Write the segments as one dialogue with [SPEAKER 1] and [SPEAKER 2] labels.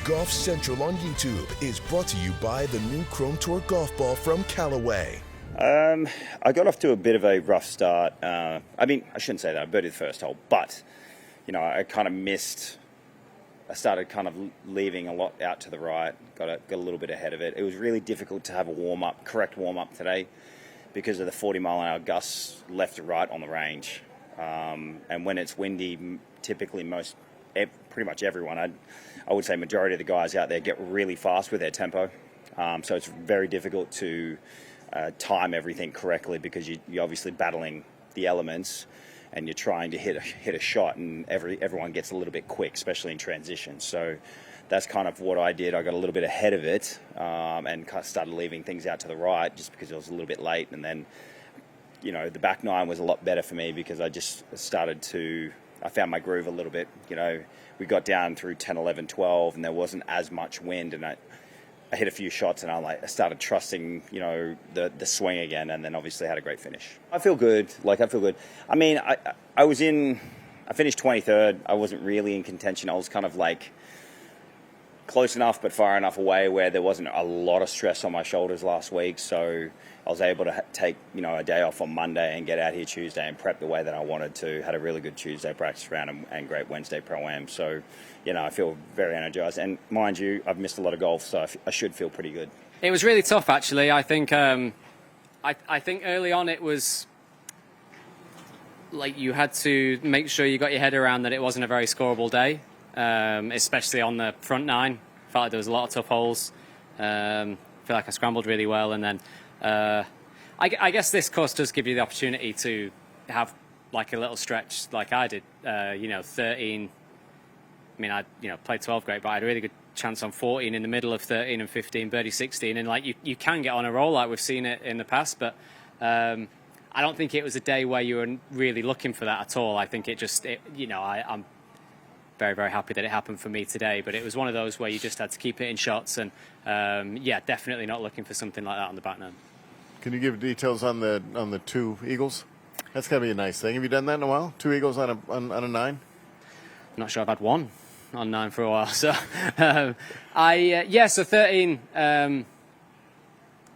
[SPEAKER 1] Golf Central on YouTube is brought to you by the new Chrome Tour golf ball from Callaway.
[SPEAKER 2] I got off to a bit of a rough start. I shouldn't say that. I birdied the first hole, but, I kind of missed. I started kind of leaving a lot out to the right, got a little bit ahead of it. It was really difficult to have a correct warm-up today because of the 40-mile-an-hour gusts left to right on the range. And when it's windy, typically pretty much everyone, I would say majority of the guys out there get really fast with their tempo. So it's very difficult to time everything correctly because you're obviously battling the elements and you're trying to hit a shot, and everyone gets a little bit quick, especially in transition. So that's kind of what I did. I got a little bit ahead of it and kind of started leaving things out to the right just because it was a little bit late. And then, the back nine was a lot better for me because I just I found my groove a little bit. We got down through 10, 11, 12, and there wasn't as much wind, and I hit a few shots, and I started trusting, the swing again, and then obviously had a great finish. I feel good. I mean, I finished 23rd. I wasn't really in contention. I was kind of close enough but far enough away where there wasn't a lot of stress on my shoulders last week, so I was able to take, a day off on Monday and get out here Tuesday and prep the way that I wanted to. Had a really good Tuesday practice round and great Wednesday Pro-Am. So, I feel very energized. And mind you, I've missed a lot of golf, so I should feel pretty good.
[SPEAKER 3] It was really tough, actually. I think I think early on it was you had to make sure you got your head around that it wasn't a very scoreable day, especially on the front nine. Felt like there was a lot of tough holes. Feel like I scrambled really well, and then I guess this course does give you the opportunity to have a little stretch like I did. 13. I mean, I played 12 great, but I had a really good chance on 14 in the middle of 13 and 15, birdie 16, and you can get on a roll like we've seen it in the past, but I don't think it was a day where you were really looking for that at all. I think I'm very, very happy that it happened for me today, but it was one of those where you just had to keep hitting shots, and definitely not looking for something like that on the back nine.
[SPEAKER 4] Can you give details on the two eagles? That's gotta be a nice thing. Have you done that in a while? Two eagles on a nine?
[SPEAKER 3] I'm not sure I've had one on nine for a while. So, so 13.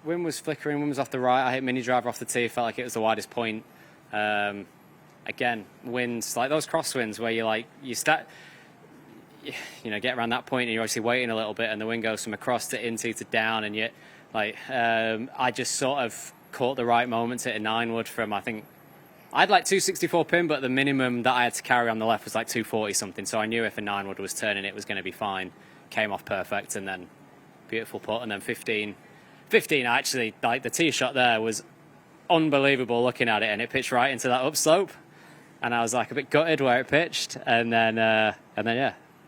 [SPEAKER 3] Wind was flickering, wind was off the right. I hit mini driver off the tee, felt like it was the widest point. Again, winds, like those crosswinds where you start, get around that point and you're obviously waiting a little bit and the wind goes from across to into to down, and I just sort of caught the right moment to hit a 9-wood from, I think, I had 264 pin, but the minimum that I had to carry on the left was 240 something. So I knew if a 9-wood was turning, it was going to be fine. Came off perfect, and then beautiful putt. And then 15, actually, the tee shot there was unbelievable looking at it, and it pitched right into that upslope. And I was a bit gutted where it pitched, and then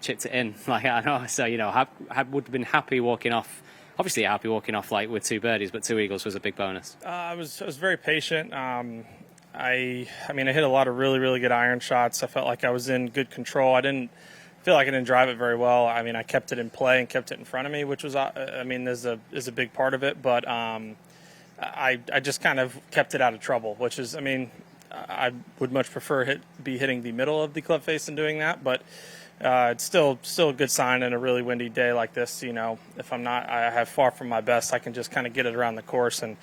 [SPEAKER 3] chipped it in. I know, so would have been happy walking off. Obviously, happy walking off with two birdies, but two eagles was a big bonus.
[SPEAKER 5] I was very patient. I hit a lot of really, really good iron shots. I felt like I was in good control. I didn't feel like I didn't drive it very well. I kept it in play and kept it in front of me, which was, is a big part of it. But I just kind of kept it out of trouble, which is, I would much prefer be hitting the middle of the club face and doing that. But it's still a good sign in a really windy day like this. If I have far from my best, I can just kind of get it around the course and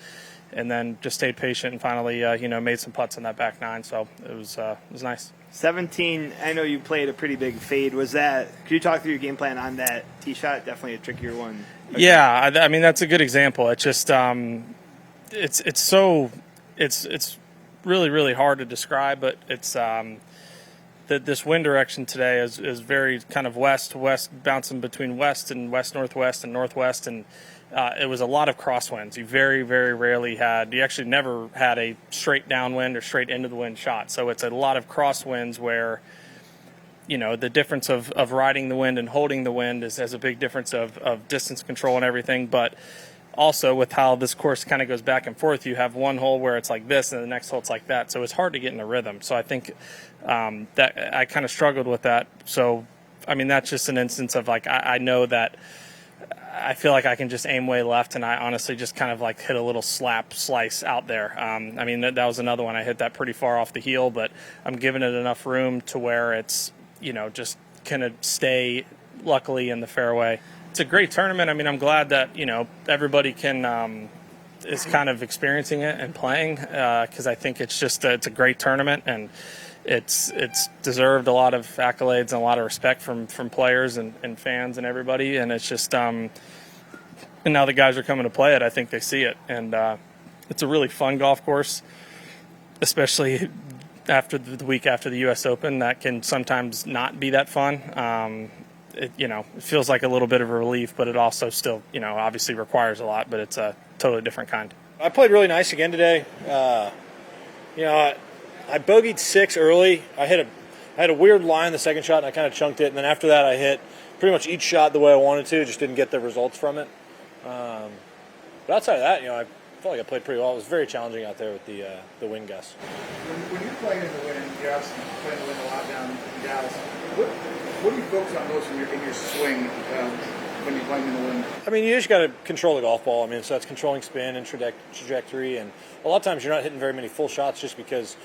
[SPEAKER 5] then just stayed patient and finally, made some putts on that back nine. So it was nice.
[SPEAKER 6] 17, I know you played a pretty big fade. Could you talk through your game plan on that tee shot? Definitely a trickier one.
[SPEAKER 5] Yeah, that's a good example. It's just, it's really, really hard to describe, but it's, that this wind direction today is very kind of west-west, bouncing between west and west-northwest and northwest, and it was a lot of crosswinds. You very, very rarely you actually never had a straight downwind or straight into the wind shot. So it's a lot of crosswinds where, the difference of riding the wind and holding the wind has a big difference of distance control and everything. But also with how this course kind of goes back and forth, you have one hole where it's like this and the next hole it's like that. So it's hard to get in a rhythm. So I think that I kind of struggled with that. So, that's just an instance of I know that I feel like I can just aim way left, and I honestly just kind of hit a little slice out there. That was another one. I hit that pretty far off the heel, but I'm giving it enough room to where it's, just kind of stay luckily in the fairway. It's a great tournament. I mean, I'm glad that everybody can is kind of experiencing it and playing, because I think it's a great tournament, and it's deserved a lot of accolades and a lot of respect from players and fans and everybody. And it's just and now the guys are coming to play it. I think they see it, and it's a really fun golf course, especially after the week after the U.S. Open. That can sometimes not be that fun. It feels like a little bit of a relief, but it also still, obviously requires a lot, but it's a totally different kind.
[SPEAKER 7] I played really nice again today. I bogeyed 6 early. I had a weird line the second shot, and I kind of chunked it, and then after that I hit pretty much each shot the way I wanted to, just didn't get the results from it. But outside of that, I felt like I played pretty well. It was very challenging out there with the wind gusts.
[SPEAKER 8] When you're playing in the wind, you're obviously playing the wind a lot down in Dallas. What do you focus on most in your swing when you're playing in the wind?
[SPEAKER 7] I mean, you just got to control the golf ball. I mean, so that's controlling spin and trajectory. And a lot of times you're not hitting very many full shots just because,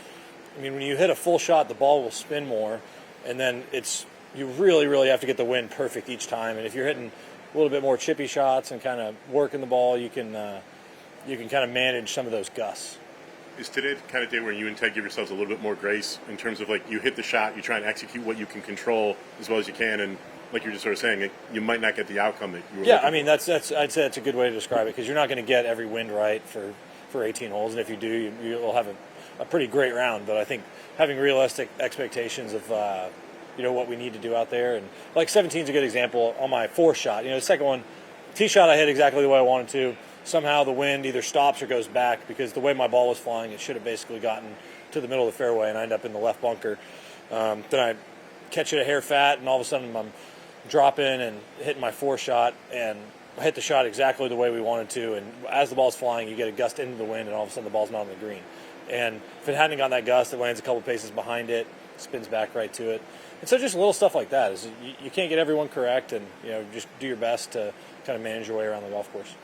[SPEAKER 7] when you hit a full shot, the ball will spin more. And then you really, really have to get the wind perfect each time. And if you're hitting a little bit more chippy shots and kind of working the ball, you can kind of manage some of those gusts.
[SPEAKER 9] Is today the kind of day where you and Ted give yourselves a little bit more grace in terms of, like, you hit the shot, you try and execute what you can control as well as you can, and like you're just sort of saying, you might not get the outcome that you were looking for.
[SPEAKER 7] I'd say that's a good way to describe it, because you're not going to get every wind right for 18 holes, and if you do, you'll have a pretty great round. But I think having realistic expectations of what we need to do out there, and like 17 is a good example on my 4th shot. The second one, tee shot, I hit exactly the way I wanted to. Somehow the wind either stops or goes back, because the way my ball was flying, it should have basically gotten to the middle of the fairway, and I end up in the left bunker. Then I catch it a hair fat, and all of a sudden I'm dropping and hitting my 4th shot, and I hit the shot exactly the way we wanted to. And as the ball's flying, you get a gust into the wind, and all of a sudden the ball's not on the green. And if it hadn't gotten that gust, it lands a couple paces behind it, spins back right to it. And so just little stuff like that. You can't get everyone correct, and just do your best to kind of manage your way around the golf course.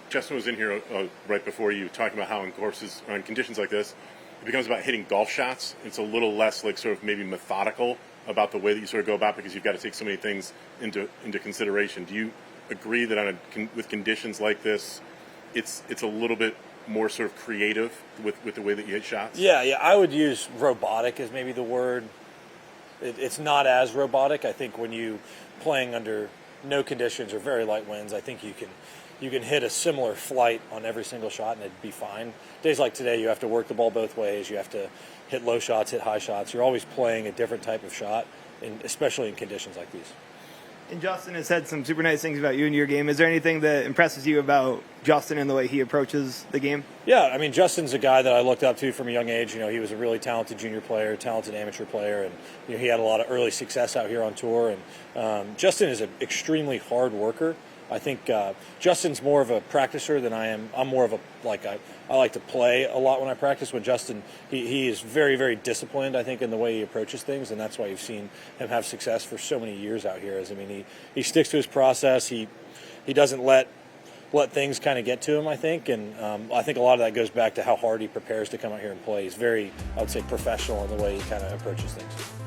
[SPEAKER 9] Justin was in here right before you talking about how in courses or in conditions like this, it becomes about hitting golf shots. It's a little less like sort of maybe methodical about the way that you sort of go about, because you've got to take so many things into consideration. Do you agree that with conditions like this, it's a little bit more sort of creative with the way that you hit shots? Yeah,
[SPEAKER 7] I would use robotic as maybe the word. It's not as robotic. I think when you playing under no conditions or very light winds, I think you can hit a similar flight on every single shot and it'd be fine. Days like today, you have to work the ball both ways. You have to hit low shots, hit high shots. You're always playing a different type of shot, especially in conditions like these.
[SPEAKER 6] And Justin has said some super nice things about you and your game. Is there anything that impresses you about Justin and the way he approaches the game?
[SPEAKER 7] Yeah, Justin's a guy that I looked up to from a young age. He was a really talented junior player, talented amateur player, and he had a lot of early success out here on tour. And Justin is an extremely hard worker. I think Justin's more of a practicer than I am. I'm more of I like to play a lot when I practice. With Justin, he is very, very disciplined, I think, in the way he approaches things, and that's why you've seen him have success for so many years out here. He sticks to his process. He doesn't let things kind of get to him, I think, and I think a lot of that goes back to how hard he prepares to come out here and play. He's very, I would say, professional in the way he kind of approaches things.